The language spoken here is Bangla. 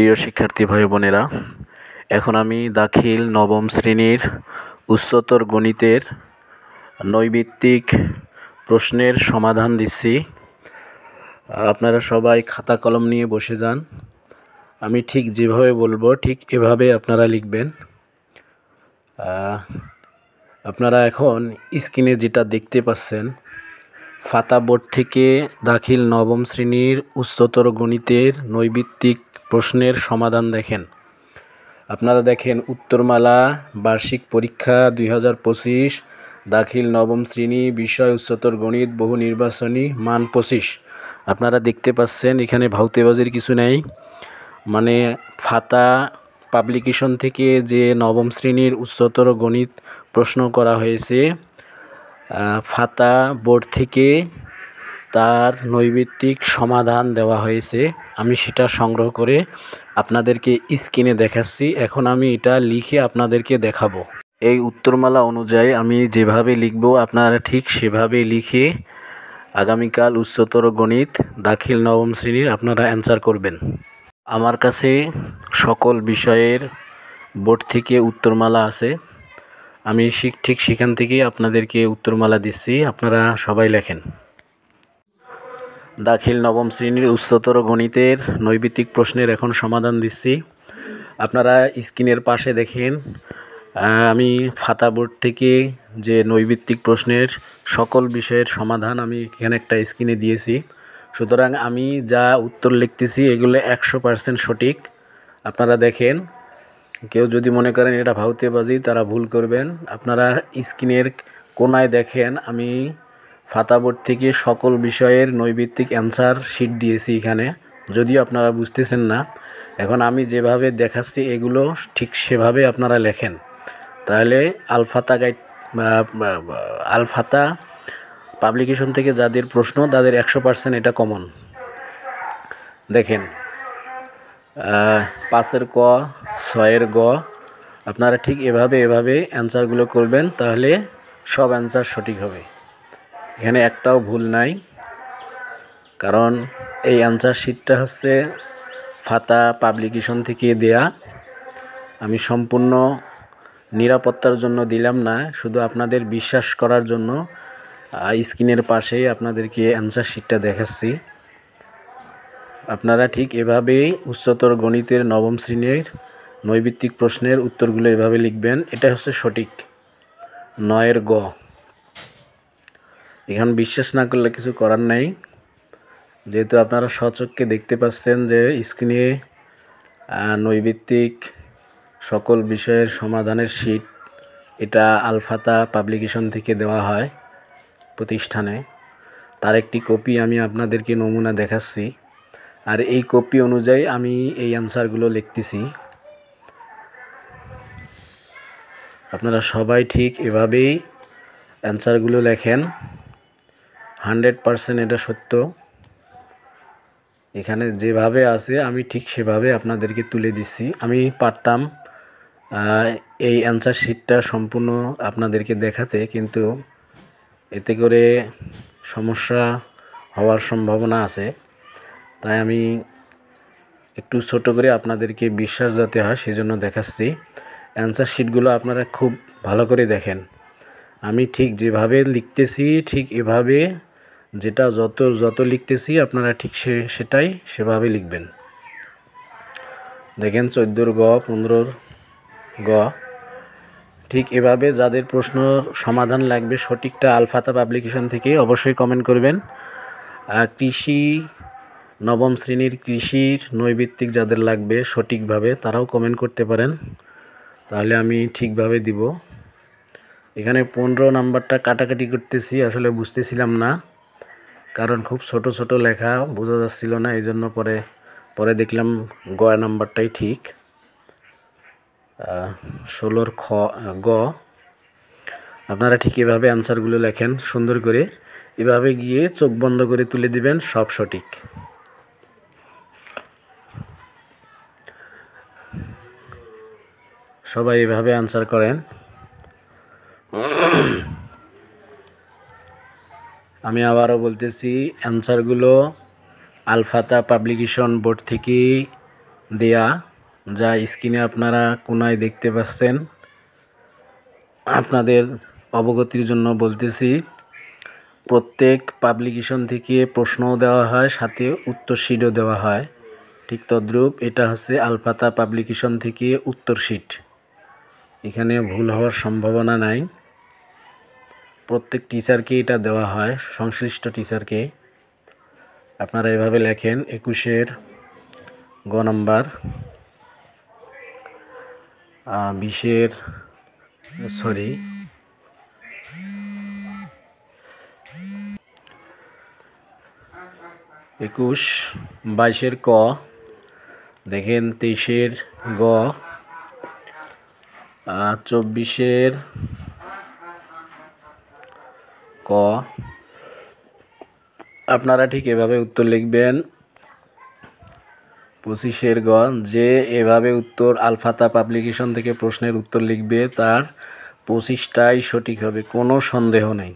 প্রিয় শিক্ষার্থী ভাই বোনেরা, এখন আমি দাখিল নবম শ্রেণীর উচ্চতর গণিতের নৈমিত্তিক প্রশ্নের সমাধান দিচ্ছি। আপনারা সবাই খাতা কলম নিয়ে বসে যান। আমি ঠিক যেভাবে বলবো ঠিক এভাবে আপনারা লিখবেন। আপনারা এখন স্ক্রিনে যেটা দেখতে পাচ্ছেন, ফাতা বোর্ড থেকে দাখিল নবম শ্রেণীর উচ্চতর গণিতের নৈমিত্তিক প্রশ্নের সমাধান দেখেন। আপনারা দেখেন উত্তরমালা বার্ষিক পরীক্ষা 2025 দাখিল নবম শ্রেণী বিষয় উচ্চতর গণিত বহু নির্বাচনী মান 25। আপনারা দেখতে পাচ্ছেন এখানে ভাউতেবাজির কিছু নেই। মানে ফাতা পাবলিকেশন থেকে যে নবম শ্রেণীর উচ্চতর গণিত প্রশ্ন করা হয়েছে, ফাতা বোর্ড থেকে তার নৈমিত্তিক সমাধান দেওয়া হয়েছে। আমি সেটা সংগ্রহ করে আপনাদেরকে স্ক্রিনে দেখাচ্ছি। এখন আমি এটা লিখে আপনাদেরকে দেখাবো। এই উত্তরমালা অনুযায়ী আমি যেভাবে লিখব আপনারা ঠিক সেভাবে লিখে আগামীকাল উচ্চতর গণিত দাখিল নবম শ্রেণীর আপনারা অ্যান্সার করবেন। আমার কাছে সকল বিষয়ের বোর্ড থেকে উত্তরমালা আছে। আমি ঠিক সেখান থেকেই আপনাদেরকে উত্তরমালা দিচ্ছি। আপনারা সবাই লেখেন। দাখিল নবম শ্রেণীর উচ্চতর গণিতের নৈমিত্তিক প্রশ্নের এখন সমাধান দিচ্ছি। আপনারা স্ক্রিনের পাশে দেখেন, আমি ফাতা বোর্ড থেকে যে নৈমিত্তিক প্রশ্নের সকল বিষয়ের সমাধান আমি এখানে একটা স্ক্রিনে দিয়েছি। সুতরাং আমি যা উত্তর লিখতেছি এগুলো 100% সঠিক। আপনারা দেখেন, কেউ যদি মনে করেন এটা ভাউতেবাজি তারা ভুল করবেন। আপনারা স্ক্রিনের কোনায় দেখেন, আমি ফাতা বোর্ড থেকে সকল বিষয়ের নৈমিত্তিক অ্যান্সার শিট দিয়েছি এখানে, যদিও আপনারা বুঝতেছেন না। এখন আমি যেভাবে দেখাচ্ছি এগুলো ঠিক সেভাবে আপনারা লেখেন, তাহলে আলফাতা পাবলিকেশন থেকে যাদের প্রশ্ন তাদের 100% এটা কমন। দেখেন 5-এর ক, 6-এর গ, আপনারা ঠিক এভাবে অ্যান্সারগুলো করবেন, তাহলে সব অ্যান্সার সঠিক হবে। এখানে একটাও ভুল নাই, কারণ এই অ্যান্সার শিটটা হচ্ছে ফাতা পাবলিকেশন থেকে দেয়া। আমি সম্পূর্ণ নিরাপত্তার জন্য দিলাম না, শুধু আপনাদের বিশ্বাস করার জন্য স্ক্রিনের পাশেই আপনাদেরকে অ্যান্সার শিটটা দেখাচ্ছি। আপনারা ঠিক এভাবেই উচ্চতর গণিতের নবম শ্রেণীর নৈমিত্তিক প্রশ্নের উত্তরগুলো এভাবে লিখবেন। এটা হচ্ছে সঠিক। 9-এর গ, এখানে বিশ্বাস না করলে কিছু করার নাই, যেহেতু আপনারা স্বচক্ষে দেখতে পাচ্ছেন যে স্ক্রিনে নৈমিত্তিক সকল বিষয়ের সমাধানের শিট, এটা আলফাতা পাবলিকেশন থেকে দেওয়া হয় প্রতিষ্ঠানে। তার একটি কপি আমি আপনাদেরকে নমুনা দেখাচ্ছি, আর এই কপি অনুযায়ী আমি এই অ্যান্সারগুলো লিখতেছি। আপনারা সবাই ঠিক এভাবেই অ্যান্সারগুলো লেখেন। 100% এটা সত্য। এখানে যেভাবে আছে আমি ঠিক সেভাবে আপনাদেরকে তুলে দিচ্ছি। আমি পারতাম এই অ্যান্সার শিটটা সম্পূর্ণ আপনাদেরকে দেখাতে, কিন্তু এতে করে সমস্যা হওয়ার সম্ভাবনা আছে। তাই আমি একটু ছোট করে আপনাদেরকে বিশ্বাস যাতে হয় সেজন্য দেখাচ্ছি। অ্যান্সার শিটগুলো আপনারা খুব ভালো করে দেখেন। আমি ঠিক যেভাবে লিখতেছি ঠিক এভাবে, যেটা যত লিখতেছি আপনারা ঠিক সেভাবে লিখবেন। দেখেন 14-র গ, 15-র গ, ঠিক এভাবে যাদের প্রশ্নর সমাধান লাগবে সঠিকটা আলফাতা পাবলিকেশন থেকে অবশ্যই কমেন্ট করবেন। কৃষি নবম শ্রেণীর কৃষির নৈমিত্তিক যাদের লাগবে সঠিকভাবে তারাও কমেন্ট করতে পারেন, তাহলে আমি ঠিকভাবে দিব। এখানে 15 নাম্বারটা কাটাকাটি করতেছি, আসলে বুঝতেছিলাম না, কারণ খুব ছোট লেখা বোঝা যাচ্ছিল না, এই জন্য পরে দেখলাম গ নাম্বারটাই ঠিক। 16-র গ, আপনারা ঠিক এভাবে অ্যান্সারগুলো লেখেন সুন্দর করে, এভাবে গিয়ে চোখ বন্ধ করে তুলে দিবেন, সব সঠিক। সবাই এভাবে অ্যান্সার করেন। আমি আবারও বলতেছি, অ্যান্সারগুলো আলফাতা পাবলিকেশন বোর্ড থেকে দেয়া, যা স্ক্রিনে আপনারা কোনায় দেখতে পাচ্ছেন। আপনাদের অবগতির জন্য বলতেছি, প্রত্যেক পাবলিকেশন থেকে প্রশ্নও দেওয়া হয়, সাথে উত্তর শিটও দেওয়া হয়। ঠিক তদ্রূপ এটা হচ্ছে আল ফাতা পাবলিকেশন থেকে উত্তর শিট। এখানে ভুল হওয়ার সম্ভাবনা নাই। প্রত্যেক টিচারকে এটা দেওয়া হয়, সংশ্লিষ্ট টিচারকে। আপনারা এভাবে লেখেন 21-এর গ নাম্বার, 20-এর 21, 22-এর ক, দেখেন 23-এর গ, 24-এর ক। আপনারা ঠিক এভাবে উত্তর লিখবেন। 25-এর গ। যে এভাবে উত্তর আল ফাতা পাবলিকেশন থেকে প্রশ্নের উত্তর লিখবে তার 25টাই সঠিক হবে, কোনো সন্দেহ নেই।